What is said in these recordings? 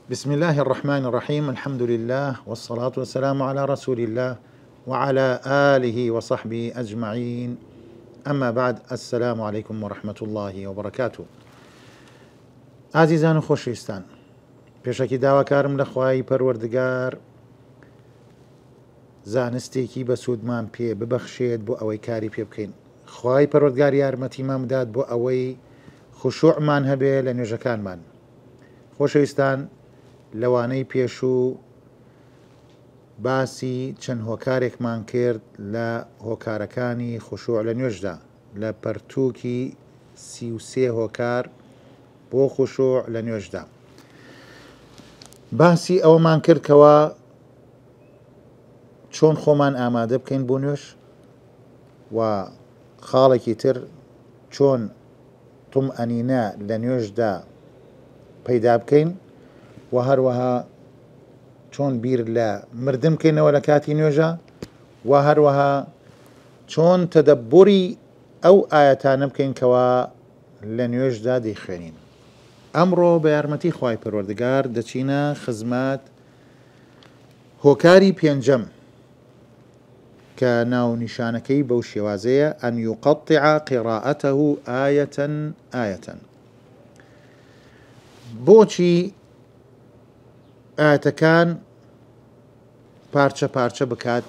بسم الله الرحمن الرحيم. الحمد لله والصلاة والسلام على رسول الله وعلى آله وصحبه أجمعين. أما بعد، السلام عليكم ورحمة الله وبركاته. عزیزان و خۆشەویستان، پێشەکی داواکارم لە خوای پەروەردگار زانستێکی بەسوودمان پێ ببەخشێت بۆ ئەوەی کاری پێ بکەین. خوای پەروەردگار یارمەتیمان بدات بۆ ئەوەی خوشوعمان هەبێ لە نوێژەکانمان. خۆشەویستان، لەوانەی پێشوو باسی چەند هۆکارێکمان کرد لە هۆکارەکانی خوشوع لە نوێژدا، لە پەرتووکی 33 هۆکار بۆ خوشوع لە نوێژدا. باسی ئەوەمان کردکەوە چۆن خۆمان ئامادە بکەین بۆ نوێژ، و خاڵێکی تر چۆن تومئەنینە لە نوێژدا پەیدا بکەین، و هەروەها چۆن بیر لە مردن بکەینەوە لە کاتی نوێژە، و هەروەها چۆن تەدەبوری ئەو ئاەتانە بکەین کەوا لە نوێژدا دەیخوێنین. ئەمڕۆ بە یارمەتی خوای پەروەردگار دەچینە خزمەت هۆکاری پێنجەم کە ناو نیشانەکەی بەو شێوازەیە: ئەن یوقەطع قیراءەتەه ئایەتەن ئایەتەن. بۆچی ئاەتەکان پارچە پارچە بکات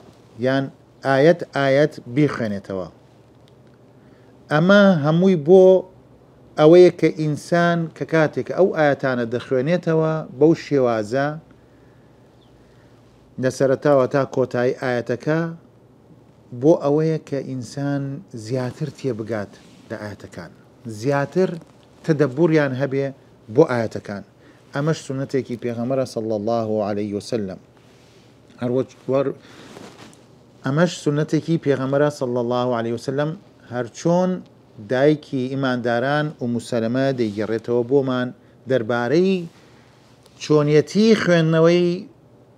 یان ئاەت ئاەت بیخوێنێتەوە؟ ئەمە هەمووی بۆ ئەوەیە کە ئینسان کە کاتێک ئەو ئاەتانە دەخوێنێتەوە بەو شێوازە لە سەرەتاوە تا کۆتایی ئاەتەکە، بۆ ئەوەیە کە ئینسان زیاتر تێبگات لە ئاەتەکان، زیاتر تەدەبوریان هەبێ بۆ ئاەتەکان. ئەمەش سونەتێکی پێغەمبەرە صلی الله عليه وسلم. ئەمەش سونەتێکی پێغەمبەرە صلی الله عليه وسلم، هەرچۆن دایکی ئیمانداران ئومو سەلەمە دەیگەڕێتەوە بۆمان دەربارەی چۆنیەتی خوێندنەوەی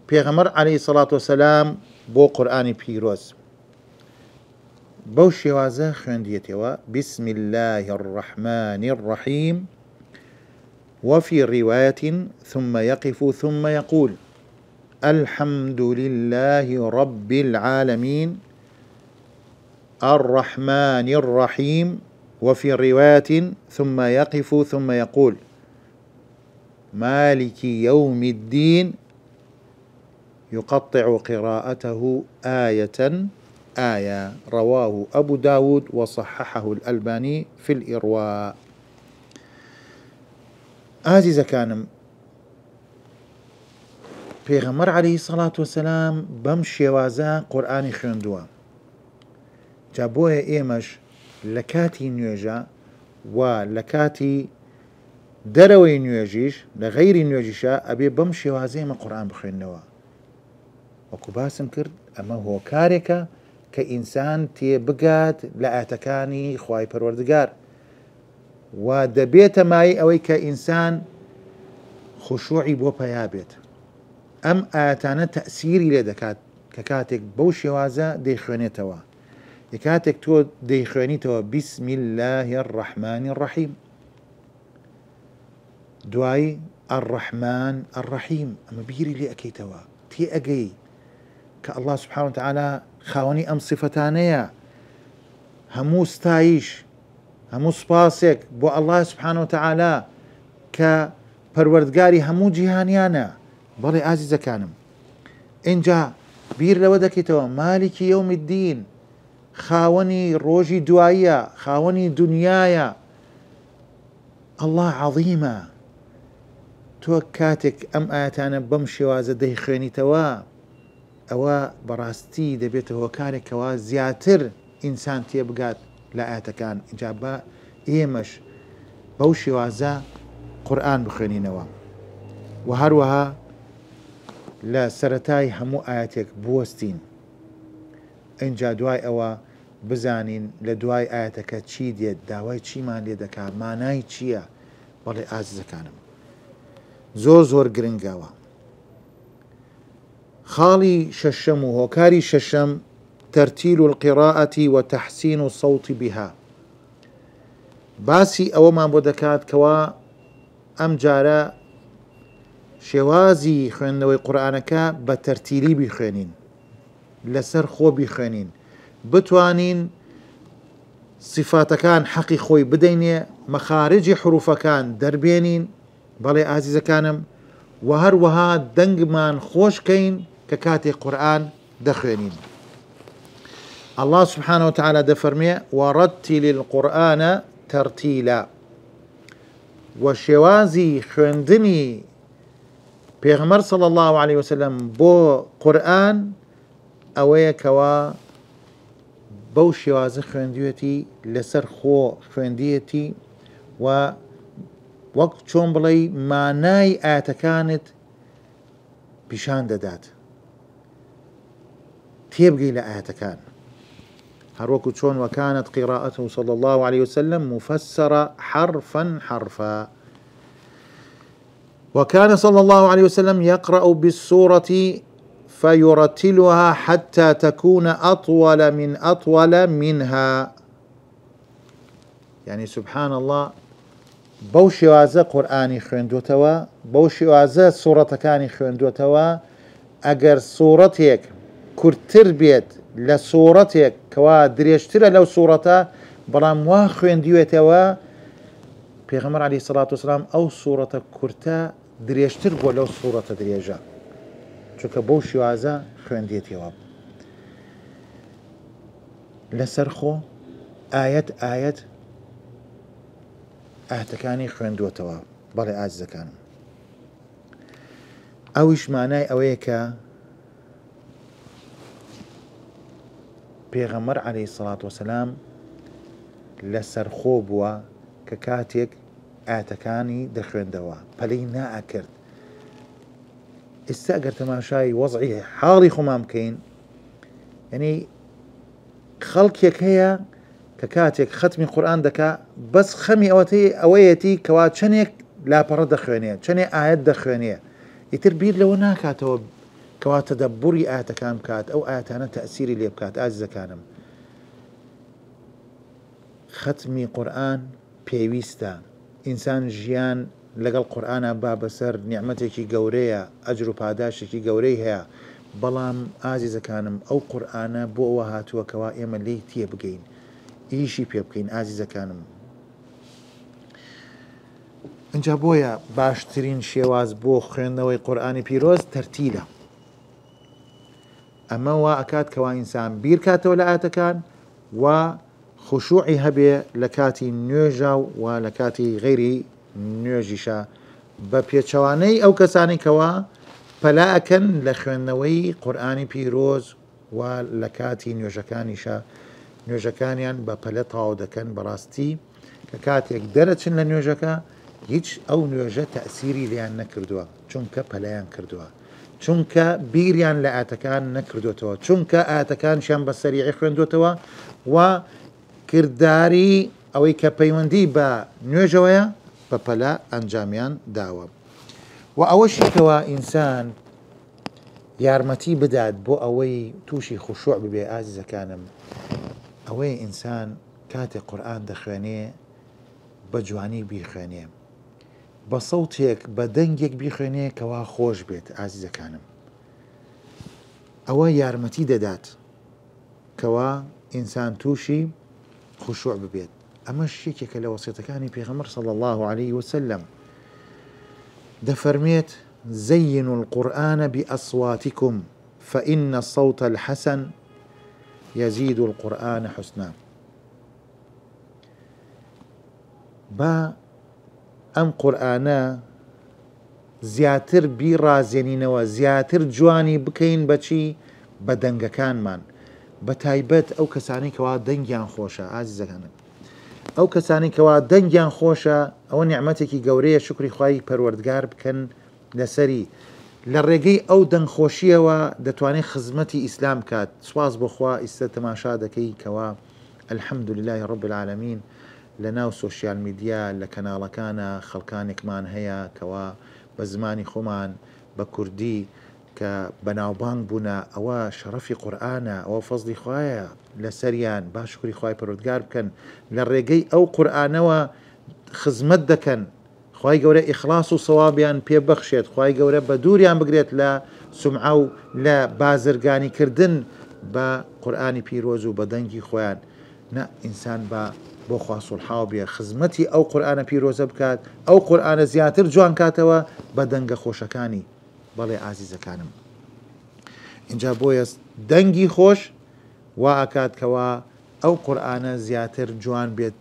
پێغەمبەر عەلەیهی سەڵات وەسەلام بۆ قورئانی پیرۆز. بەو شێوازە خوێندیەتەوە: بسم الله الرحمن الرحيم، وفي رواية ثم يقف ثم يقول الحمد لله رب العالمين الرحمن الرحيم، وفي رواية ثم يقف ثم يقول مالك يوم الدين، يقطع قراءته آية آية. رواه أبو داود وصححه الألباني في الإرواء. ئازیزەکانم، پێغەمبەر عەلەیهی سەڵات وەسەلام بەم شێوازە قورئانی خوێندووە. جا بۆیە ئێمەش لە کاتی نوێژە و لە کاتی دەرەوەی نوێژیش، لە غەیری نوێژیشە، ئەبێ بەم شێوازە ئێمە قورئان بخوێنەوە. وەکو باسم کرد، ئەمە هۆکارێکە کە ئینسان تێبگات لە ئاەتەکانی خوای پەروەردگار، و دەبێتە مای ئەوەی کە ئینسان خوشوعی بۆ پەیا بێت. ئەم ئاەتانە تەئسیری لێ دەکات کە کاتێک بەو شێوازە دەیخوێنێتەوە. کاتێک تۆ دەیخوێنیتەوە بسم الله الرحمن الرحيم، دوای الرحمن الرحيم، ئەمە بیری لێ ئەکەیتەوە، تێ ئەگەی کە الله سبحانه وتعالى خاوەنی ئەم صفەتانەیە. هەموو ستایش، هەموو سپاسێک بۆ الله سبحانه وتعالى کە پەروەردگاری هەموو جیهانیانە. بەڵێ ئازیزەکانم، اینجا بیر لەوە دەکەیتەوە مالکی یوم الدین، خاوەنی ڕۆژی دواییە، خاوەنی دنیایە. الله عەظیمە. تۆ کاتێک ئەم ئاەتانە بەم شێوازە دەیخوێنیتەوە، ئەوە بەڕاستی دەبێتە هۆکارێکەوە زیاتر ئینسان تێبگات لە ئاەتەکان. اینجا بە ئێمەش بەو شێوازە قورئان بخوێنینەوە، و هەروەها لە سەرەتای هەموو ئاەتێک بوەستین. اینجا دوای ئەوە بزانین لە دوای ئاەتەکە چی دێت، داوای چیمان لێ دەکات، مانای چییە. بەڵێ ئازیزەکانم، زۆر زۆر گرنگەوە. خاڵی شەشەم و هۆکاری شەشەم تەرتیل القراءة وتحسين الصوت بها. باسی ئەوەمان بۆ دەکات کەوا ئەم جارە شێوازی خوێندنەوەی قورئانەکە بە تەرتیلی بیخوێنین، لەسەر خۆ بیخوێنین، بتوانین صفاتەکان حەقی خۆی بدەینێ، مەخارجی حروفەکان دەربێنین. بەڵێ ئازیزەکانم، و هەروەها دەنگمان خۆشکەین کە کاتێک قورئان دەخوێنین. الله سبحانه وتعالى دەفەرمێ وەڕەتیل القورئانە تەرتیلا، و شێوازی خوێندنی پێغەمبەر صلی الله عليه وسلم بۆ قورئان ئەوەیە کەوا بەو شێوازە خوێندوێتی، لەسەر خۆ خوێندیەتی، و وەک چۆن بڵێ مانای ئاەتەکانت پیشان دەدات، تێبگەی لە ئاەتەکان، هەروەکو چۆن وەکانت قراءته صلى الله عليه وسلم مفسرة حرفا حرفا. وكان صلى الله عليه وسلم يقرأ بالسورة فيرتلها حتى تكون أطول منها. يعني سبحان الله، بەو شێوازە قورئانی خوێندوتەوە، بەو شێوازە سوورەتەکانی خوێندوتەوە، ئەگەر سوورەتێک کورتتر بێت لە سوورەتێک کەوا درێژترە لەو سوورەتە، بەڵام وا خوێندیوێتەوە، پێغەمبەر عەلەیهی سەڵات وسەلام ئەو سوورەتە کورتە درێژتر بۆ لەو سوورەتە درێژە، چونکە بەو شێوازە خوێندێتەوە. لەسەر خۆ ئاەت ئاەت ئاەتەکانی خوێندوتەوە. بەڵێ ئازیزەکانم، ئەویش مانای ئەوەیە کە پێغەمبەر عەلەیهی سەڵات وسەلام لەسەر خۆ بووە کە کاتێک ئاەتەکانی دەخوێندەوە پەلەی نائەکرد. ئێستا ئەگەر تەماشای وەزعی حاڵی خۆمان بکەین، یعنی خەڵکێک هەیە کە کاتێک ختمی قورئان دەکا، بەس خەمی ئەوەیەتی کەوا چەندێک لاپەڕە دەخوێنێ، چەندێک ئاەت دەخوێنێ، ئیتر بیر لەوە ناکاتەوە کەوا تەدەبوری ئاەتەکان بکات، ئەو ئاەتانە تەئسیری لێ بکات. ئازیزەکانم، ختمی قورئان پێویستە. ئینسان ژیان لەگەڵ قورئانە با بەسەر نیعمەتێکی گەورەیە، ئەجر و پاداشێکی گەورەی هەیە، بەڵام ئازیزەکانم ئەو قورئانە بۆ ئەوە هاتووە کەوا ئێمە لێی تێبگەین، ئیشی پێ بکەین. ئازیزەکانم، اینجا بۆیە باشترین شێواز بۆ خوێندنەوەی قورئانی پیرۆز تەرتیلە. ئەمە وا ئەکات کەوا ئینسان بیر کاتەوە لە ئاەتەکان، و خشوعی هەبێ لە کاتی نوێژە و لە کاتی غەیری نوێژیشە، بە پێچەوانەی ئەو کەسانی کەوا پەلا ئەکەن لە خوێندنەوەی قورئانی پیرۆز، و لە کاتی نوێژەکانیشە نوێژەکانیان بە پەلە تەواو دەکەن. بەڕاستی کە کاتێک دەرەچن لە نوێژەکە، هیچ ئەو نوێژە تەئسیری لیان نەکردووە، چونکە پەلەیان کردووە، چونکە بیریان لە ئاەتەکان نەکردوێتەوە، چونکە ئاەتەکانشیان بە سەریعی خوێندوێتەوە، و کردداری ئەوەی کە پەیوەندی بە نوێژەوەیە بە پەلە ئەنجامیان داوە. و ئەوەشیکەوە ئینسان یارمەتی بدات بۆ ئەوەی تووشی خوشوع ببێ. ئازیزەکانم، ئەوەی ئینسان کاتێک قورئان دەخوێنێ بە جوانی بیخوێنێ، بە سەوتێک بە دەنگێک بیخوێنێ کەوا خۆش بێت. ئازیزەکانم، ئەوە یارمەتی دەدات کەوا ئینسان تووشی خوشوع ببێت. ئەمە شتێکێکە لە وەسیەتەکانی پێغەمبەر صلی الله عليه وسلم. دەفەرمێت زينوا القرآن بأصواتكم فإن الصوت الحسن يزيد القرآن حسنا. با ئەم قورئانە زیاتر بیڕازێنینەوە، زیاتر جوانی بکەین بەچی؟ بە دەنگەکانمان، بە تایبەت ئەو کەسانی کەوا دەنگیان خۆشە. ئازیزەکانم، ئەو کەسانی کەوا دەنگیان خۆشە، ئەوە نیعمەتێکی گەورەیە، شکری خوای پەروەردگار بکەن لەسەری. لە ڕێگەی ئەو دەنگخۆشیەوە دەتوانێت خزمەتی ئیسلام کات. سواز بۆخوا ئیستا تەماشا دەکەی کەوا الحەمدولله رب العالمین لە ناو سۆشیال میدیا لە کەناڵەکانە خەڵکانێکمان هەیە کەوا بە زمانی خۆمان بە کوردی کە بەناوبانگ بوونە، ئەوە شەرەفی قورئانە، ئەوە فەزلی خوایە لەسەریان. با شکری خوای پەروەردگار بکەن، لە ڕێگەی ئەو قورئانەوە خزمەت دەکەن، خوای گەورە ئیخلاص و سەوابیان پێبەخشێت، خوای گەورە بە دووریان بگرێت لە سومعە و لە بازرگانیکردن بە قورئانی پیرۆز و بە دەنگی خۆیان. نە ئینسان بۆ خوا سوڵحاو بێ، خزمەتی ئەو قورئانە پیرۆزە بکات، ئەو قورئانە زیاتر جوان کاتەوە بە دەنگە خۆشەکانی. بەڵێ ئازیزەکانم، اینجا بۆیە دەنگی خۆش وا ئەکاتکەوە ئەو قورئانە زیاتر جوان بێت،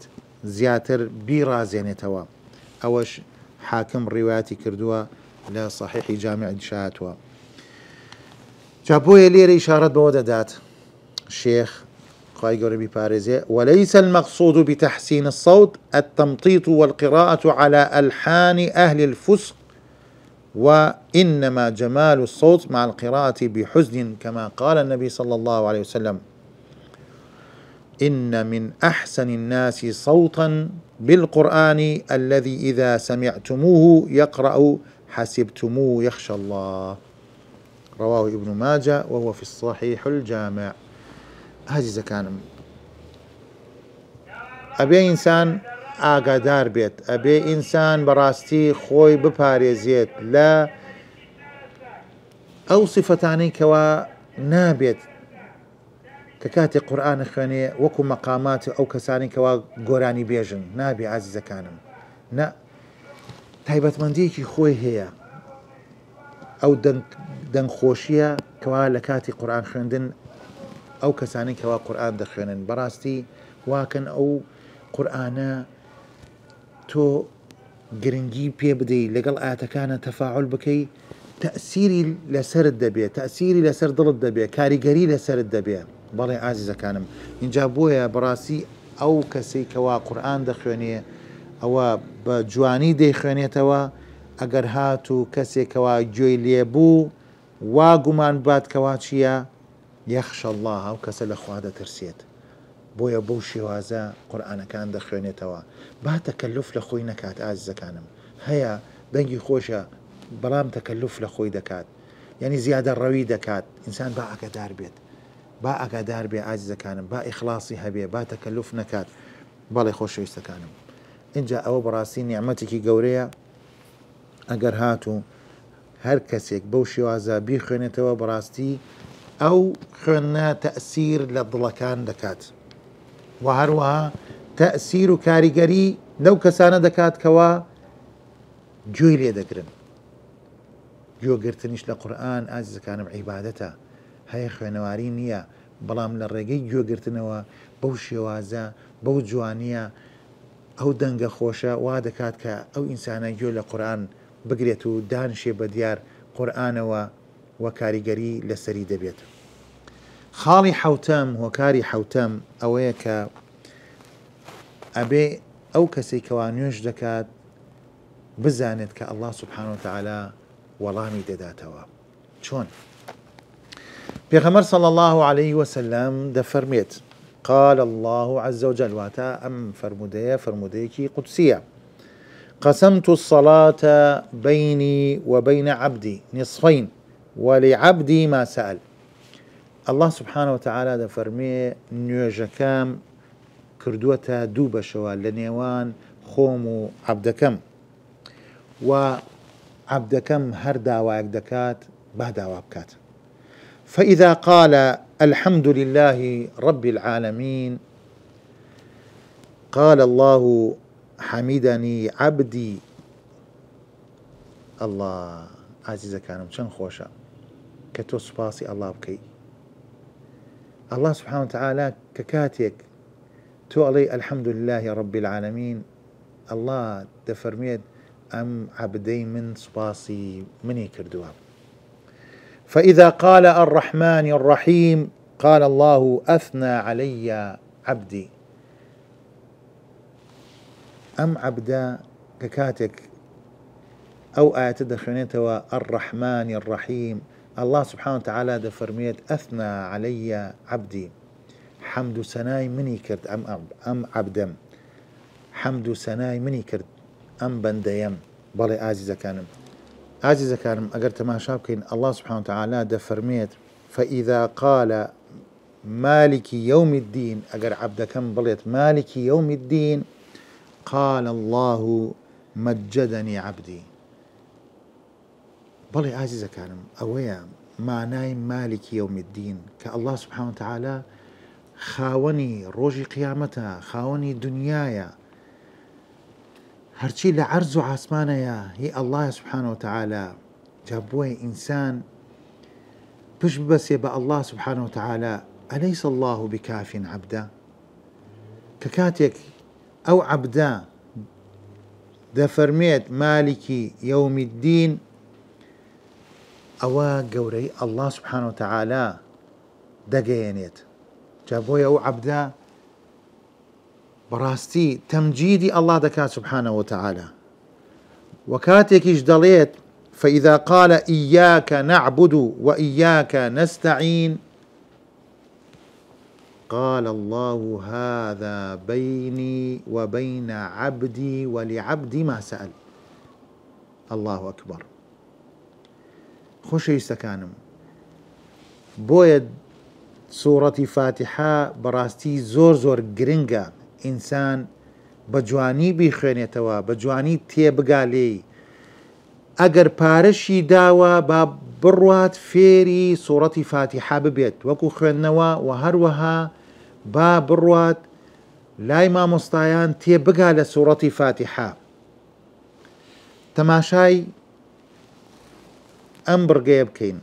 زیاتر بیڕازێنێتەوە. ئەوەش حاکم ڕیواتی کردووە لە صحیحی جامع شاتوە. جا بۆیە لێرە ئیشارەت بەوە دەدات شێخ خوای گەورە بیپارێزێ: وليس المقصود بتحسين الصوت التمطيط والقراءة على ألحان أهل الفسق، وإنما جمال الصوت مع القراءة بحزن، كما قال النبي صلى الله عليه وسلم: إن من أحسن الناس صوتا بالقرآن الذي إذا سمعتموه يقرأ حسبتموه يخشى الله. رواه ابن ماجه وهو في الصحيح الجامع. هذه كان أبي إنسان ئاگادار بێت، ئەبێ ئینسان بەڕاستی خۆی بپارێزێت لە ئەو سیفەتانەی کەوا نابێت کە کاتێک قورئان خوێنێ وەکو مەقامات ئەو کەسانی کەوا گۆرانی بێژن نابێ. ئازیزەکانم، نە، تایبەتمەندیەکی خۆی هەیە. ئەو دەنگخۆشیە کەوا لە کاتی قورئان خوێندن ئەو کەسانی کەوا قورئان دەخوێنن بەڕاستی واکەن ئەو قورئانە تۆ گرنگی پێ بدەی، لەگەڵ ئاەتەکانە تەفاعل بکەی، تەئسیری لەسرت دەبێت، تەئسیری لەسەر دڵت دەبێت، کاریگەری لەسرت دەبێت. بەڵێ ئازیزەکانم، اینجا بۆیە بەڕاستی ئەو کەسەی کەوا قورئان دەخوێنێ ئەوە بە جوانی دەیخوێنێتەوە. ئەگەر هات و کەسێکەوە گوێی لێبوو وا گومان باتکەوا چییە؟ یەخشە الله، ئەو کەسە لە خوا دەترسێت. بۆیە بەو شێوازە قورئانەکان دەخوێنێتەوە. با تەکەلف لە خۆی نەکات. ئازیزەکانم، هەیە دەنگی خۆشە بەڵام تەکەلف لە خۆی دەکات، یعنی زیادە ڕەوی دەکات. ئینسان با ئاگادار بێت، با ئاگادار بێ ئازیزەکانم، با ئیخلاصی هەبێ، با تەکەلف نەکات. بەڵێ خۆشەویستەکانم، اینجا ئەوە بەڕاستی نیعمەتێکی گەورەیە. ئەگەر هاتوو هەر کەسێک بەو شێوازە بیخوێنێتەوە بەڕاستی ئەو خوێندنە تەئسیر لە دڵەکان دەکات، و هەروەها تەئسیر و کاریگەری لەو کەسانە دەکات کەوا گوێی لێ دەگرن. گوێگرتنیش لە قورئان ئازیزەکانم عیبادەتە، هەیە خوێنەواری نییە، بەڵام لە ڕێگەی گوێگرتنەوە بەو شێوازە بەو جوانیە ئەو دەنگە خۆشە وا دەکات کە ئەو ئینسانە گوێ لە قورئان بگرێت و دانشێ بە دیار قورئانەوە و کاریگەری لەسەری دەبێت. خاڵی حەوتەم، هۆکاری حەوتەم ئەوەیە کە ئەبێ ئەو کەسێک کەوا نوێژ دەکات بزانێت کە ئەڵڵا سوبحانە وتەعالا وەڵامی دەداتەوە. چۆن؟ پێغەمبەر صلی الله عليه وسلم دەفەرمێت: قال الله عز وجل، واتا ئەم فرمودەیەکی قودسیە: قسمت الصلاة بيني وبين عبدي نصفين ولعبدي ما سأل. الله سبحانه وتعالى دەفەرمێ نوێژەکەم کردووەتە دوو بەشەوە لە نێوان خۆم و عەبدەکەم، و عەبدەکەم هەر داوایەک دەکات با داوا بکات. فإذا قال الحمد لله رب العالمين قال الله حمدني عبدي. الله عزیزەکانم چەند خۆشە کە تۆ سوپاسی ئەڵڵا بکەی. الله سبحانه وتعالى کە کاتێک تۆ ئەڵێی الحمد لله رب العالمين، الله دەفەرمێت ئەم عەبدەی من سوپاسی منی کردووە. فإذا قال الرحمن الرحيم قال الله أثنى علي عبدي. ئەم عەبدە کە کاتێک ئەو ئاەتە دەخوێنێتەوە الرحمن الرحيم، الله سبحانه وتعالى دەفەرمێت أثنى علي عبدي، حەمد و سەنای منی کرد ئەم عەبدەم، حەمد و سەنای منی کرد ئەم بەندەیەم. بەڵێ ئازیزەکانم ئەگەر تەماشا بکەین الله سبحانه وتعالى دەفەرمێت فإذا قال مالك يوم الدين، ئەگەر عەبدەکەم بڵێت مالك يوم الدين قال الله مجدني عبدي. بەڵێ ئازیزەکانم ئەوەیە مانای مالکی یەوم الدین کە الله سبحانه وتعالى خاوەنی ڕۆژی قیامەتە، خاوەنی دنیایە، هەرچی لە عەرز و عاسمانەیە هی الله سبحانه وتعالى. جا بۆیە ئینسان پشت ببەسێ بە الله سبحانه وتعالى. ئەلەیس الله بکاف عەبدە، کە کاتێک ئەو عەبدە دەفەرمێت مالکی یەوم الدین، ئەوە گەورەی الله سبحانه وتعالى دەگەیەنێت. جا بۆیە ئەو عەبدە بەڕاستی تەمجیدی الله دەکات سبحانه وتعالى. وكاتێکیش دەڵێت فإذا قال إياك نعبد وإياك نستعين قال الله هذا بيني وبين عبدي ولعبدي ما سأل. الله أكبر. خۆشەویستەکانم، بۆیە سوورەتی فاتحە بەڕاستی زۆر گرنگە ئینسان بە جوانی بیخوێنێتەوە، بە جوانی تێبگا لێی. ئەگەر پارەشی داوە با بڕوات فێری سوورەتی فاتحە ببێت وەکو خوێندنەوە، و هەروەها با بڕوات لای مامۆستایان تێبگا لە سوورەتی فاتحە. تەماشای ئەم بڕگەیە بکەین.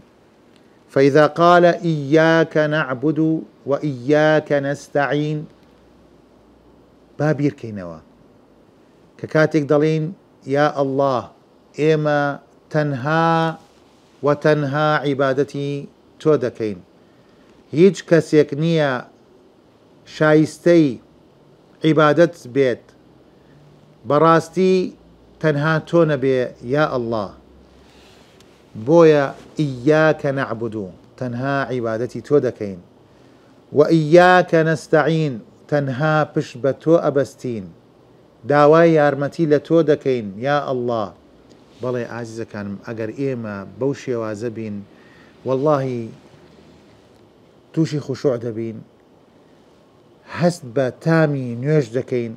فإذا قال إياك نعبد وإياك نستعين با بیرکەینەوە کە کاتێک دەڵێن یا الله ئێمە تەنها و تەنها عیبادەتی تۆ دەکەین، هیچ کەسێک نییە شایستەی عیبادەت بێت بەڕاستی تەنها تۆ نەبێ یا الله. بۆیە ئیاکە نەعبود، تەنها عیبادەتی تۆ دەکەین، و ئیاکە نەستەعین، تەنها پشت بە تۆ ئەبەستین، داوای یارمەتی لە تۆ دەکەین یا الله. بەڵێ ئازیزەکانم، ئەگەر ئێمە بەو شێوازە بین واللهی تووشی خوشوع دەبین، هەست بە تامی نوێژ دەکەین،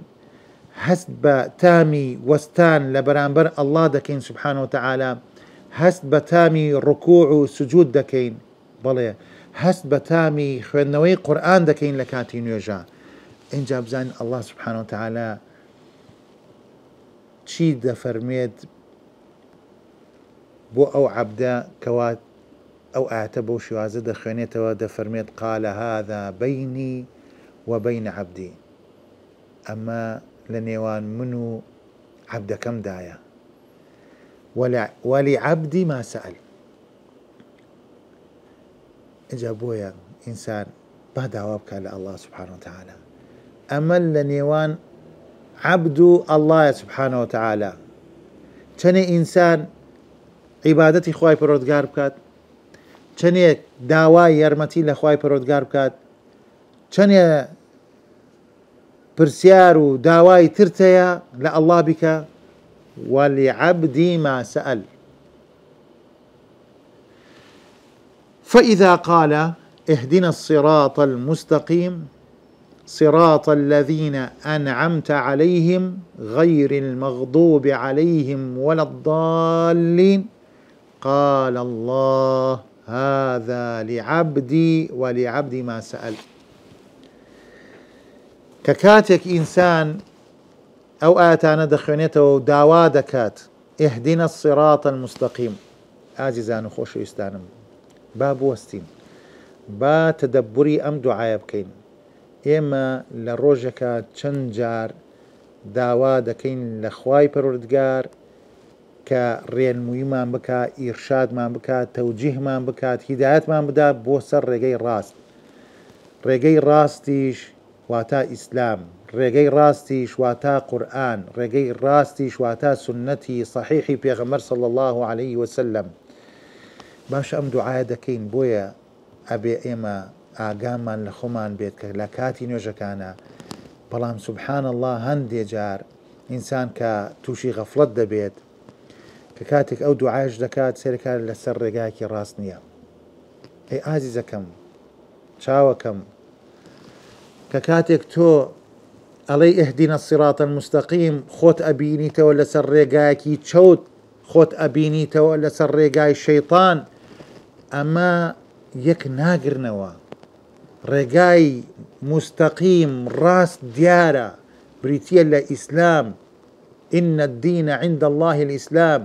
هەست بە تامی وەستان لە بەرامبەر الله دەکەین سبحانه وتعالى، هەست بە تامی ڕکوع و سجود دەکەین، بەڵێ هەست بە تامی خوێندنەوەی قورئان دەکەین لە کاتی نوێژە. اینجا بزانین الله سبحانه وتعالى چی دەفەرمێت بۆ ئەو عەبدە کەوات ئەو ئاەتە بەو شێوازە دەخوێنێتەوە، دەفەرمێت قال هذا بيني وبين عبدي، ئەمە لە نێوان من و عەبدەکەمدایە، ولعبدي ما سأل. اینجا بۆیە ئینسان با داوا بکە لە الله سبحانه وتعالى. ئەمە لە نێوان عەبد و الله سبحانه وتعالى. چەنێ ئینسان عیبادەتی خوای پەروەردگار بکات، چەندێک داوای یارمەتی لە خوای پەروەردگار بکات، چەندێ پرسیار و داوای ترتەیە لە الله بکە، ولعبدي ما سأل. فإذا قال اهدنا الصراط المستقيم صراط الذين أنعمت عليهم غير المغضوب عليهم ولا الضالين قال الله هذا لعبدي ولعبدي ما سأل. ككاتك إنسان أو آتانا دخونيته داوا دكات اهدنا الصراط المستقيم. عزيزان خوش يستانم باب وستين با تدبري أم دعاء بكين. ئێمە لە ڕۆژێکە چەند جار داوا دەکەین لە خوای پەروەردگار کە ڕێنموویمان بکات، ئیرشادمان بکات، تەوجیهمان بکات، هیدایەتمان بدات بۆ سەر ڕێگەی ڕاست. ڕێگەی ڕاستیش واتە ئیسلام، ڕێگەی ڕاستیش واتە قورئان، ڕێگەی ڕاستیش واتە سنەتی صحیحی پێغەمبەر صلی الله عليه وسلم. باش ئەم دوعایە دەکەین، بۆیە ئەبێ ئێمە ئاگامان لە خۆمان بێت کە لە کاتی نوێژەکانە بەڵام سبحان الله هەندێ جار ئینسان کە تووشی غەفڵەت دەبێت کە کاتێک ئەو دوعایش دەکات سێرەکار لەسەر ڕێگایەکی ڕاست نییە. ئەی ئازیزەکەم، چاوەکەم، کە کاتێک تۆ ئەڵێ اهدنا الصراط المستقيم خۆت ئەبینیتەوە لەسەر ڕێگایەکی چەوت خۆت ئەبینیتەوە لەسەر ڕێگای شەیطان ئەمە یەک ناگرنەوە ڕێگای مستەقیم ڕاست دیارە بریتیە لە ئیسلام إن الدين عند الله الإسلام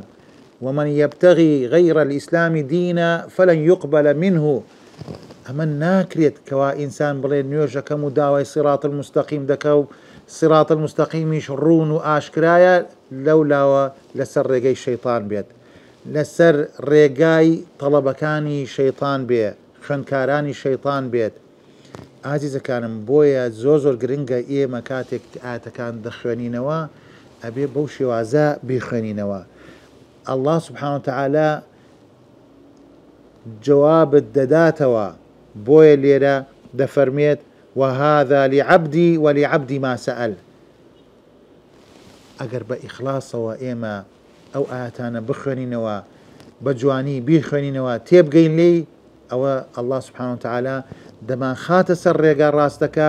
ومن يبتغي غير الإسلام دينا فلن يقبل منه ئەمە ناکرێت کەوا ئینسان بڵێ نوێژەکەم و داوای سیراط المستەقیم دەکە و سیراط المستەقیمیش ڕوون و ئاشکرایە لەولاوە لەسەر ڕێگەی شەیطان بێت لەسەر ڕێگای تەڵەبەکانی شەیطان بێ خوێندکارانی شەیطان بێت ئازیزەکانم بۆیە زۆر گرنگە ئێمە کاتێک ئاەتەکان دەخوێنینەوە ئەبێ بەو شێوازە بیخوێنینەوە الله سبحانه وتعالى جوابت دەداتەوە بۆیە لێرە دەفەرمێت وهذا لعبدي ولعبدي ما سأل ئەگەر بە ئیخلاسەوە ئێمە ئەو ئاەتانە بخوێنینەوە بە جوانی بیخوێنینەوە تێبگەین لێی ئەوە الله سبحانه وتعالى دەمان خاتە سەر ڕێگا ڕاستەکە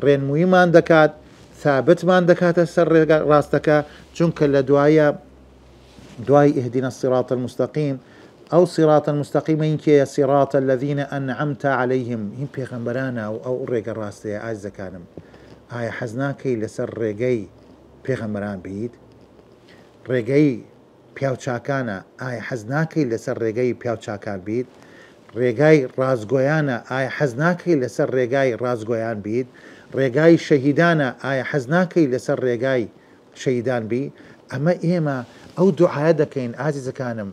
ڕێنموویمان دەکات ثابتمان دەکاتە سەر ڕێگا ڕاستەکە چونکە لە دوای اهدنا الصراط المستقيم أو صراط المستقيم إنك صراط الذين أنعمت عليهم هم پیغمبرانا أو ريغا راستي عز كانم آية حزناكي لسر ريغي پیغمبران بيد ريغي پیاو چاکانا آية حزناكي لسر ريغي پیاو چاکان بيد ريغاي رازگويانا آية حزناكي لسر ريغاي رازگويان بيد ريغاي شهيدانا آية حزناكي لسر ريغاي شهيدان بيد أما إيما أو دعاء دكين عزيز كانم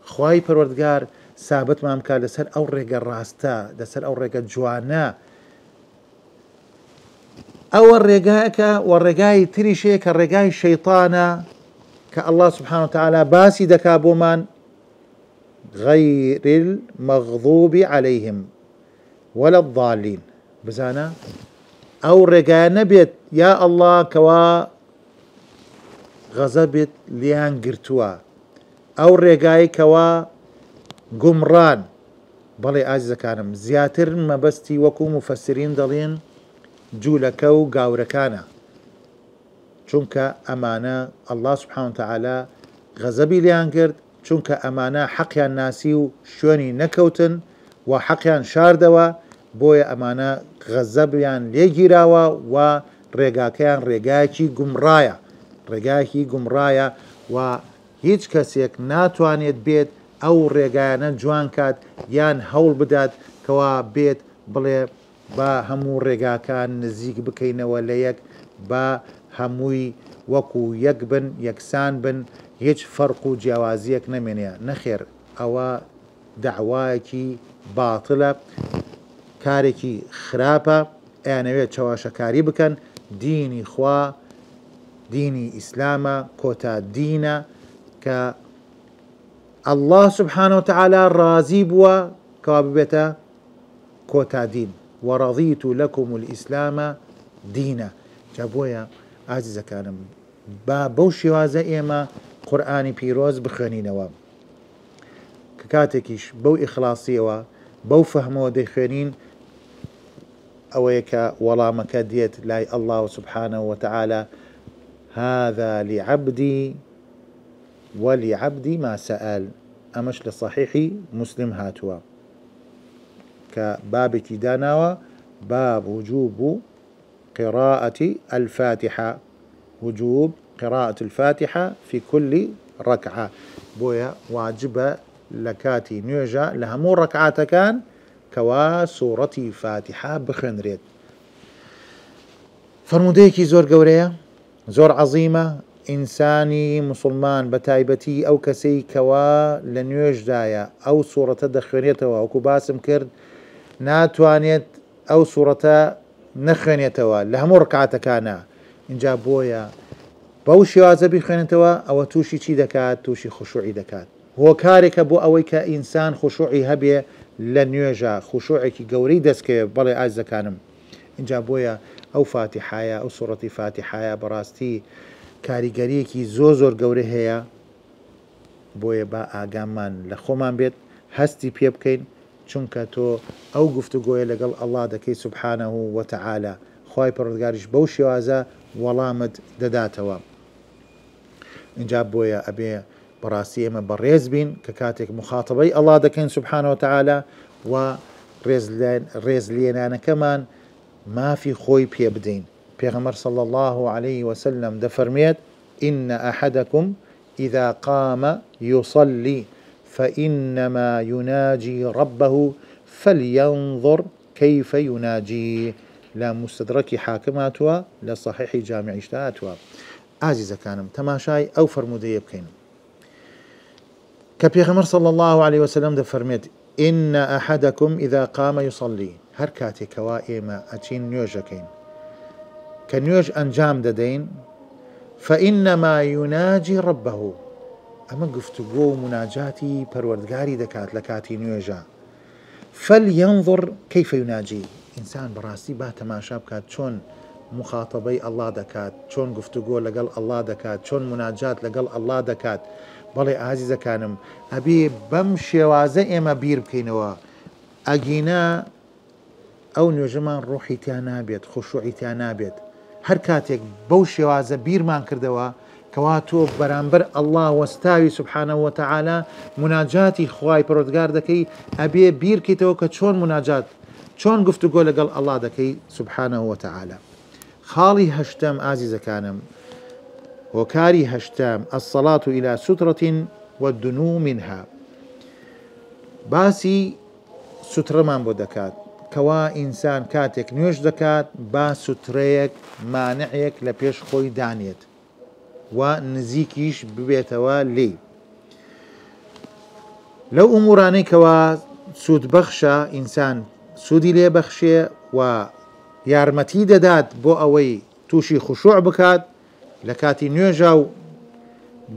خواهی پەروەردگار سابتمان بکات لەسەر ئەو ڕێگە ڕاستە لەسەر ئەو ڕێگە جوانە ئەوە ڕێگایەکە و ڕێگای تریشەیە کە ڕێگای شەیطانە کە الله سبحانه وتعالى باسی دەکا بۆمان غەیر المەغضوب عليهم ولا الضالين بزانە ئەو ڕێگایە نەبێت یا الله کەوا غەزەبت لیان گرتووە ئەو ڕێگای کەوا گومڕان بەڵێ ئازیزەکانم زیاتر مەبەستی وەکو مفەسرین دەڵێن جوولەکە و گاورەکانە چونکە ئەمانە الله سبحانه وتعالى غەزەبی لیان کرد چونکە ئەمانە حەقیان ناسی و شوێنی نەکەوتن و حەقیان شاردەوە بۆیە ئەمانە غەزەبیان لێگیراوە و ڕێگاکەیان ڕێگایەکی گومڕایە و هیچ کەسێک ناتوانێت بێت ئەو ڕێگایانە جوان کات یان هەوڵ بدات کەوا بێت بڵێ بە هەموو ڕێگاکان نزیک بکەینەوە لە یەک بە هەمووی وەکو یەک بن یەکسان بن هیچ فەرق و جیاوازیەک نەمێنێ نەخێر ئەوە داوایەکی باتڵە کارێکی خراپە ئەیانەوێت چاواشەکاری بکەن دینی خوا دینی ئیسلامە کۆتا دینە کە الله سبحانه وتعالى رازي بوا كواببتا كوتا دين ورضيت لكم الإسلام دينا جابويا عزيز كانم بو شوازة إيما قرآني بيروز بخانينوا كاتكيش بو إخلاصيوا بو فهموا دخانين أويك ولا مكاديت لاي الله سبحانه وتعالى هذا لعبدي ولعبدي ما سأل أمش لصحيح مسلم هاتوا كباب داناوا باب وجوب قراءة الفاتحة وجوب قراءة الفاتحة في كل ركعة بويا واجب لكاتي نيوجا لهمو ركعات كان كوا سورة فاتحة بخنريت فرموديكي زور قوريا زور عظيمة ئینسانی مسلمان بە تایبەتی ئەو کەسەی کەوا لە نوێژدایە ئەو سوورەتە دەخوێنێتەوە وەکو باسم کرد ناتوانێت ئەو سوورەتە نەخوێنێتەوە لە هەموو ڕکعاتەکانە اینجا بۆیە بەو شێوازە بیخوێنێتەوە ئەوە تووشی چی دەکات تووشی خوشوعی دەکات هۆکارێکە بۆ ئەوەی کە ئینسان خوشوعی هەبێ لە نوێژە خوشوعێکی گەورەی دەستکەوێت بەڵێ ئازەکانم اینجا بۆیە ئەو فاتحایە ئەو سوورەتی فاتحایە بەڕاستی کاریگەریەکی زۆر گەورە هەیە بۆیە با ئاگامان لە خۆمان بێت هەستی پێ بکەین چونکە تۆ ئەو گفتوگۆیە لەگەڵ ئەڵڵا دەکەی سوبحانەهو وتەعالە خوای پەروەردگاریش بەو شێوازە وەڵامت دەداتەوە. اینجا بۆیە ئەبێ بەڕاستی ئێمە بەڕێز بین کە کاتێک مخاتبەی ئەڵڵا دەکەین سوبحانەوە تەعالە و ڕێز لێنانەکەمان مافی خۆی پێ بدەین. پێغەمبەر صلی الله عليه وسلم دەفەرمێت إن أحدكم إذا قام يصلي فإنما يناجي ربه فلينظر كيف يناجيه. لا مستدرك حاكماتها لا صحيح جامع اشتهاتها. عزيزة كانم تماشاي أو فرمودية بكين كبيغمر صلى الله عليه وسلم دفرميت إن أحدكم إذا قام يصلي هركاتي كوائما أتين نيوجكين كنيوج أنجام ددين فإنما يناجي ربه أما قفتقو مناجاتي پروردگاري دكات لكاتي نيوجا فلينظر كيف يناجي. إنسان براستي با تماشا بكات شون مخاطبي الله دكات شون قفتقو لقل الله دكات شون مناجات لقل الله دكات. بەڵێ ئازیزە کانم ئەبێ بەم شێوازە ئێمە بیر بکەینەوە ئەگینا ئەو نوێژەمان ڕۆحی تیان نابێت خوشوعی تیان نابێت. هەر کاتێک بەو شێوازە بیرمان کردەوە کەوا تۆ بەرامبەر ئەڵڵا وەستاوی سوبحانەهو وتەعالا مناجاتی خوای پەروەردگار دەکەی ئەبێ بیر بکەیتەوە کە چۆن مناجات چۆن گفتوگۆ لەگەڵ ئەڵڵا دەکەی سوبحانەهو وتەعالا. خاڵی هەشتم ئازیزەکانم وكاري هشتام الصلاة إلى سترة والدنو منها. باسي سترة من بودكات كوا إنسان كاتك نيوش دكات با ستريك مانعيك لبيش خوي دانيت ونزيكيش ببيتوا لي. لو أموراني كوا سود بخشة إنسان سودي لي بخشة ويارمتي دادات بو أوي توشي خشوع بكات لكاتي نوێژا و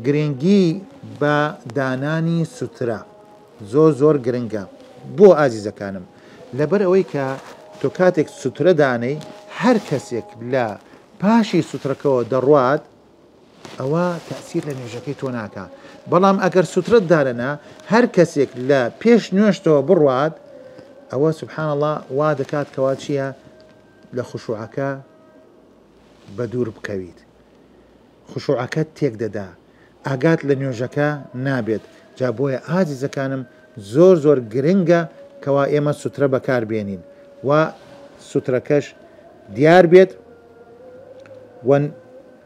گرنگی بە دانانی سوترە زۆر گرنگە. بۆ ئازیزەکانم لەبەر ئەوەی کە تۆ کاتێک سوترە دانەی هەر کەسێک لە پاشی سوترەکەەوە دەڕوات ئەوە تەسیر لە نوێژەکەی تۆ ناکە. بەڵام ئەگەر سوترت دارەنا هەر کەسێک لە پێش نوێشتەوە بڕوات ئەوە سوبحان الله وا دەکات کەوا چییە لە خوشوعەکە بە دوور بکەویت. خوشوعەکەت تێک دەدا ئاگات لە نوێژەکە نابێت. جا بۆیە ئازیزەکانم زۆر گرنگە کەوا ئێمە سوترە بەکاربێنین و سوترەکەش دیار بێت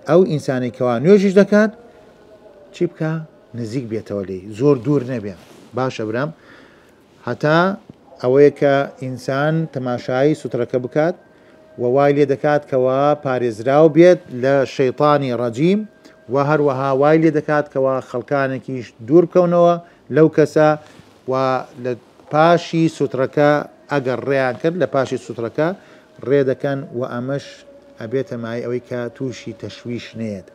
ئەو ئینسانی کەوا نوێژیش دەکات چی بکە نزیک بێتەوە لێی زۆر دوور نەبێ. باشە برام هەتا ئەوەیە کە ئینسان تەماشای سوترەکە بکات و وای لێ دەکات کەوا پارێزراو بێت لە شەیطانی ڕەجیم و هەروەها وای لێ دەکات کەوا خەڵکانێکیش دوور بکەونەوە لەو کەسە و لە پاشی سوترەکە ئەگەر ڕێیان کرد لە پاشی سوترەکە ڕێ دەکەن و ئەمەش ئەبێتە مای ئەوەی کە تووشی تەشویش نێت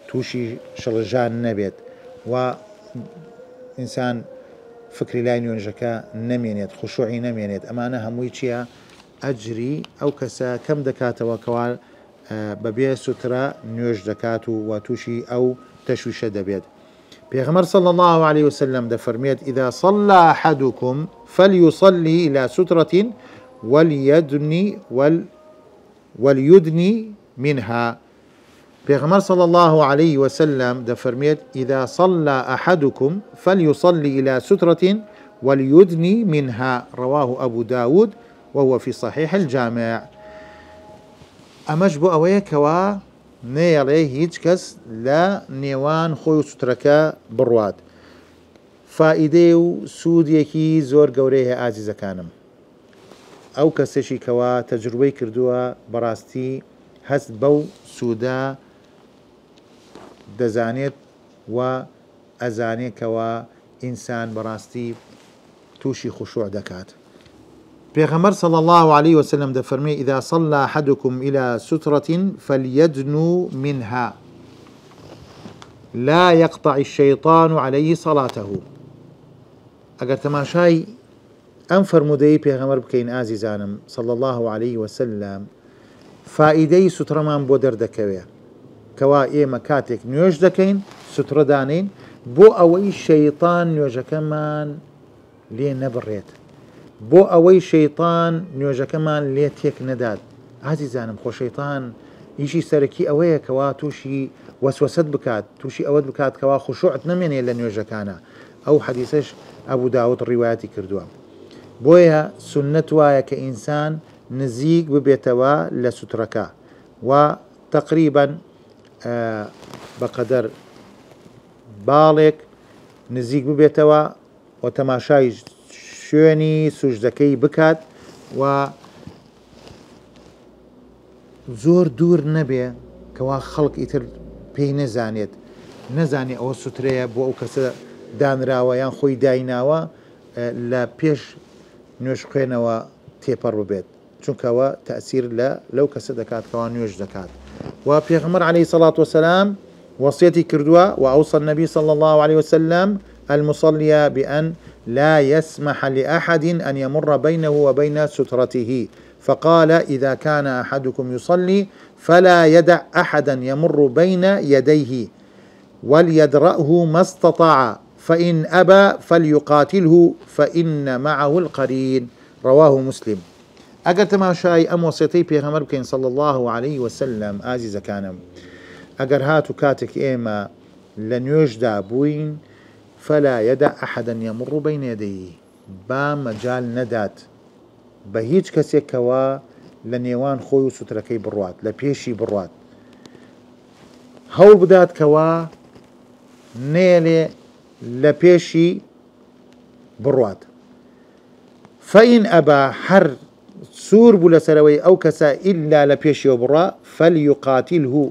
تووشی شڵژان نەبێت و ئینسان فکری لای نوێژەکە نەمێنێت خوشوعی نەمێنێت. ئەمانە هەمووی چییە ئەجری ئەو کەسە کەم دەکاتەوە کەوا بەبێ سوترە نوێژ دەکات و تووشی ئەو تەشویشە دەبێت. پێغەمبەر صلى الله عليه وسلم دەفەرمێت إذا صلى أحدكم فليصلي إلى سترة وليدني منها. پێغەمبەر صلى الله عليه وسلم دەفەرمێت إذا صلى أحدكم فليصلي إلى سترة وليدني منها. رواه أبو داود وهو في صحيح الجامع. ئەمەش بۆ ئەوەیە کەوا نێڵێ هیچ کەس لە نێوان خۆی و سوترەکە بڕوات. فائیدەی و سوودێکی زۆر گەورەی هەیە ئازیزەکانم. ئەو کەسێکی کەوا تەجروبەی کردووە بەڕاستی هەست بەو سوودە دەزانێت و ئەزانێتەوە ئینسان بەڕاستی تووشی خوشوع دەکات. پیغمبر صلى الله عليه وسلم دفرمي إذا صلى أحدكم إلى سترة فليدنو منها لا يقطع الشيطان عليه صلاته. اگر تماشای ئەم فرمودەی پێغەمبەر بکەین ئازیزانم صلى الله عليه وسلم فائدەی سوترەمان بۆ دەردەکەوێ کەوا ئێمە کاتێک نوێژ دەکەین سوترە دانین بۆ ئەوەی شەیطان نوێژەکەمان لێ نەبڕێت بۆ ئەوەی شەیطان نوێژەکەمان لێ تێک نەدات عزیزانم خۆ شەیطان ئیشی سەرەکی ئەوەیە کەوا تووشی وەسوەسەت بکات تووشی ئەوەت بکات کەوا خوشوعت نەمێنێ لە نوێژەکانە ئەو حەدیثەش ئەبوو داود ڕیواەتی کردووە بۆیە سنەت وایە کە ئینسان نزیک ببێتەوە لە سوترەکە و تقریبا بەقەدەر باڵێک نزیک ببێتەوە و تەماشای شوێنی سوژدەکەی بکات و زۆر دوور نەبێ کەوا خەڵک ئیتر پێی نەزانێت نەزانێ ئەوە سوترەیە بۆ ئەو کەسە دانراوە یان خۆی دایناوە لە پێش نوێژ خوێنەوە تێپەڕ ببێت چونکەوە تەسیر لەو کەسە دەکات کەوا نوێژ دەکات و پێغەمبەر عەلەیهی سەڵات وەسەلام وصيتي كردوا وأوصى النبي صلى الله عليه وسلم المصلي بأن لا يسمح لأحد أن يمر بينه وبين سترته فقال إذا كان أحدكم يصلي فلا يدع أحدا يمر بين يديه وليدرأه ما استطاع فإن أبى فليقاتله فإن معه القرين رواه مسلم أجر تماشاي أم وصيتي بيغمر بكين صلى الله عليه وسلم عزيز كانم ئەگەر هات و کاتێک ئێمە لە نوێژدا بووین فەلا یەدە ئەحەدەن یەمڕ بەین یەدەیهی با مەجال نەدات بە هیچ کەسێکەوە لە نێوان خۆی و سوترەکەی بڕوات لە پێشی بڕوات هەوڵ بدات کەوا نێڵێ لە پێشی بڕوات فەئین ئەبا هەر سوور بوو لەسەرەوەی ئەو کەسە ئیلا لە پێشیەوە بڕوا فەلیوقاتیلهو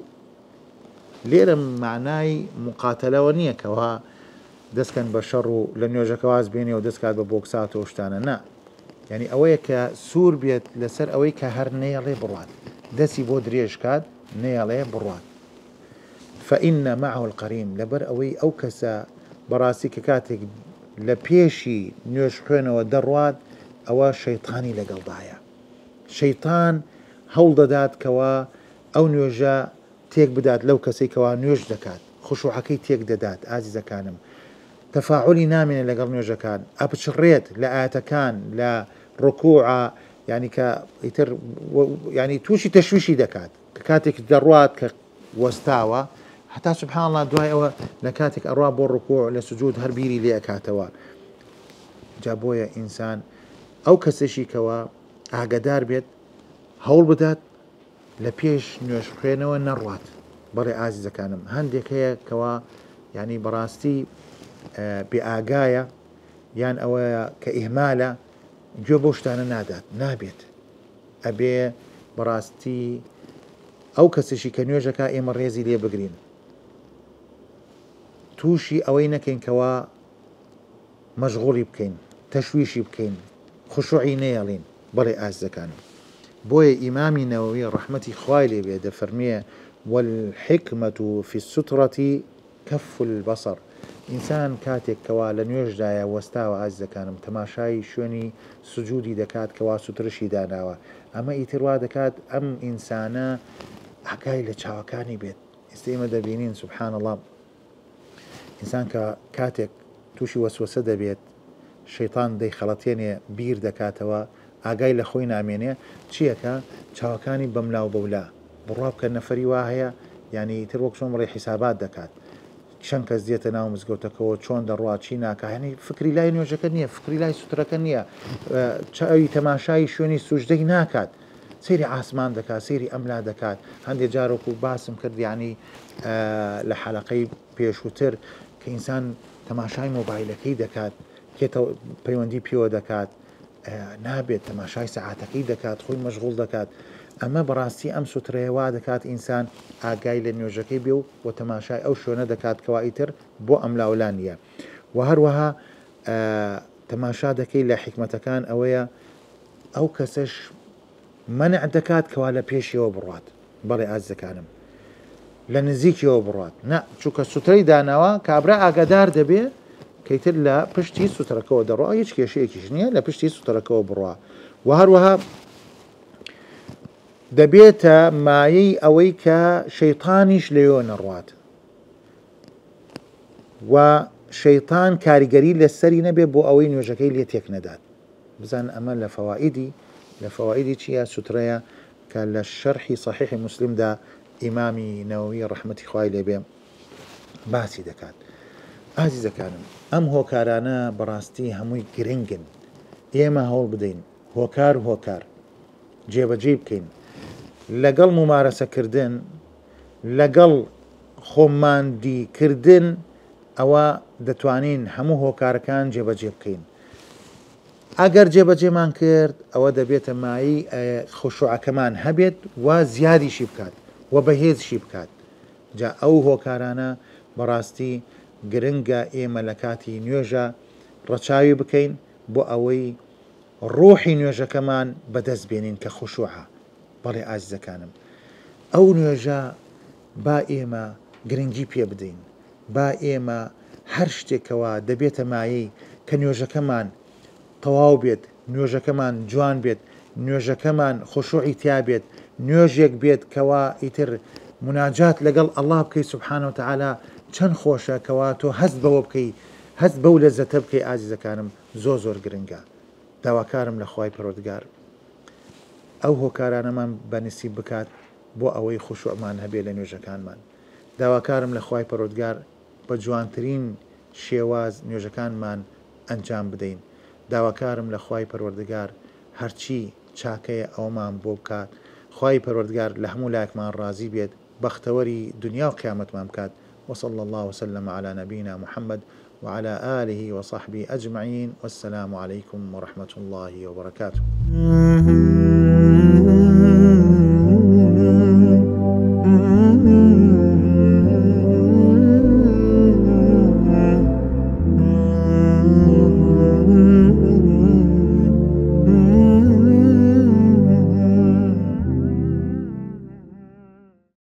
لێرە معنای مقاتەلەوە نییە کەوا دەستکەن بە شەڕ و لە نوێژەکەواز بێنێ و دەستکات بە بۆکساتەوە شتانە نا یعنی ئەوەیە کە سوور بێت لەسەر ئەوەی کە هەر نێڵێ بڕات دەستی بۆ درێژ کات نێڵێ بڕات فإن معه القرين لەبەر ئەوەی ئەو کەسە بەڕاستی کە کاتێک لە پێشی نوێژ خوێنەوە دەڕوات ئەوە شەیطانی لەگەڵدایە شەیطان هەوڵ دەدات کەوا ئەو نوێژە تێک بدات لەو کەسەی کەوا نوێژ دەکات خوشوعەکەی تێک دەدات ئازیزەکانم تەفاعلی نامێنێت لەگەڵ نوێژەکان ئەپچڕێت لە ئاەتەکان لە ڕکوعە ینی کە ئیتر ینی تووشی تەشویشی دەکات کە کاتێک دەڕوات کە وەستاوە حتا سبحان الله دوای ئەوە لە کاتێک ئەڕوا بۆ ڕکوع لە سجود هەر بیری لێ ئەکاتەوە جا بۆیە ئینسان ئەو کەسێکی کەوا ئاگدار بێت هەوڵ بدات لە پێش نوێژ خوێنەوە نەڕوات بەڵێ ئازیزەکانم هەندێک هەیە کەوا ینی بەڕاستی بێئاگایە یان ئەوەیە کە ئیهمالە گوێ بۆ شتانە نادات نابێت ئەبێ بەڕاستی ئەو کەسێکی کە نوێژەکە ئێمە ڕێزی لێ بگرین تووشی ئەوەی نەکەین کەوا مەشغوڵی بکەین تەشویشی بکەین خوشوعی نەیەڵین بەڵێ ئازیزەکانم بۆیە ئیمامی نەوەوی ڕەحمەتی خوای لێ بێ دەفەرمێ والحکمة في السترة كف البصر ئینسان کاتێک کەوا لە نوێژدایە وەستاوە ئازیزەکانم تەماشای شوێنی سجودی دەکات کەوا سوترشی داناوە ئەمە ئیتروا دەکات ئەم ئینسانە ئاگای لە چاوەکانی بێت ئێستا ئێمە دەبینین سبحان الله ئینسان کە کاتێک تووشی وەسوەسە دەبێت شەیطان دەیخەڵەتێنێ بیر دەکاتەوە ئاگای لە خۆی نامێنێ چیەکە چاوەکانی بەملاو بەولا بڕوا بکە نەفەری وا هەیە ینی تر وەک چۆن ڕێ حیسابات دەکات چەند کەس دێتە ناو مزگەوتەکەەوە چۆن دەڕات چی ناکە هەنی فکری لای نوێژەکە نییە فکری لای سوترەکە نییە چاوی تەماشای شوێنی سوژدەی ناکات سەیری ئاسمان دەکات سەیری ئەملا دەکات هەندێک جارۆک و باسم کرد ینی لە حەلەقەی پێشووتر کە ئینسان تەماشای مۆبایلەکەی دەکات کێتە پەیوەندی پێوە دەکات نابێت تەماشای سەعاتەکەی دەکات خۆی مەشغوڵ دەکات ئەمە بەڕاستی ئەم سوترەیەوا دەکات ئینسان ئاگای لە نوێژەکەی بێ و تەماشای ئەو شوێنە دەکات کەوا ئیتر بۆ ئەملاولان نیە و هەروەها تەماشا دەکەی لە حکمەتەکان ئەوەیە ئەو کەسەش منع دەکات کەوا لە پێشیەوە بڕات بەڵێ ئازیزەکانم لە نزیکیەوە بڕات نە چووکە سوترەی داناوە کابرا ئاگادار دەبێ کەیتر لە پشتی سوترەکەەوە دەڕوا هیچ کێشەیەکیش نییە لە پشتی سوترەکەەوە بڕوا و هەروەها دەبێتە مایەی ئەوەی کە شەیطانیش لەوێ نەڕوات و شەیطان کاریگەری لەسەری نەبێ بۆ ئەوەی نوێژەکەی لێ تێک نەدات بزان ئەمە لە فەوائیدی چیە سوترەیە کە لە شەرحی صحیحی مسلمدا ئیمامی نەوەوی ڕەحمەتی خوای لێبێ باسی دەکات. ئازیزەکانم، ئەم هۆکارانە بەڕاستی هەمووی گرنگن. ئێمە هەوڵ بدەین هۆکار جێبەجێ بکەین لەگەڵ ممارەسەکردن، لەگەڵ خۆماندیکردن، ئەوە دەتوانین هەموو هۆکارەکان جێبەجێ بکەین. ئەگەر جێبەجێمان کرد ئەوە دەبێتە مایی خۆشوعەکەمان هەبێت و زیادیشی بکات و بەهێزشی بکات. جا ئەو هۆکارانە بەڕاستی گرنگە ئێمە لە کاتی نوێژە ڕەچاوی بکەین بۆ ئەوەی ڕۆحی نوێژەکەمان بەدەست بێنین کە خۆشوعە. بەڵێ ئازیزەکانم، ئەو نوێژە با ئێمە گرنگی پێ بدەین، با ئێمە هەر شتێکەوە دەبێتە مایەی کە نوێژەکەمان تەواو بێت، نوێژەکەمان جوان بێت، نوێژەکەمان خۆشوعی تیا بێت، نوێژێک بێت کەوا ئیتر مناجات لەگەڵ ئەڵڵا بکەی سوبحانە و تەعالا. چەند خۆشە کەوا تۆ هەست بەوە بکەی، هەست بەو لەزەتە بکەی. ئازیزەکانم، زۆر گرنگە. داواکارم لە خوای پەروەردگار ئەو هۆکارانەمان بەنسیب بکات بۆ ئەوەی خۆشوعمان هەبێ لە نوێژەکانمان. داواکارم لە خوای پەروەردگار بە جوانترین شێواز نوێژەکانمان ئەنجام بدەین. داواکارم لە خوای پەروەردگار هەرچی چاکەیە ئەومان بۆ بکات. خوای پەروەردگار لە هەموو لایەکمان ڕازی بێت، بەختەوەری دنیا و قیامەتمان بکات. وصلى الله وسلم على نبينا محمد وعلى آله وصحبه أجمعين، والسلام عليكم ورحمة الله وبركاته.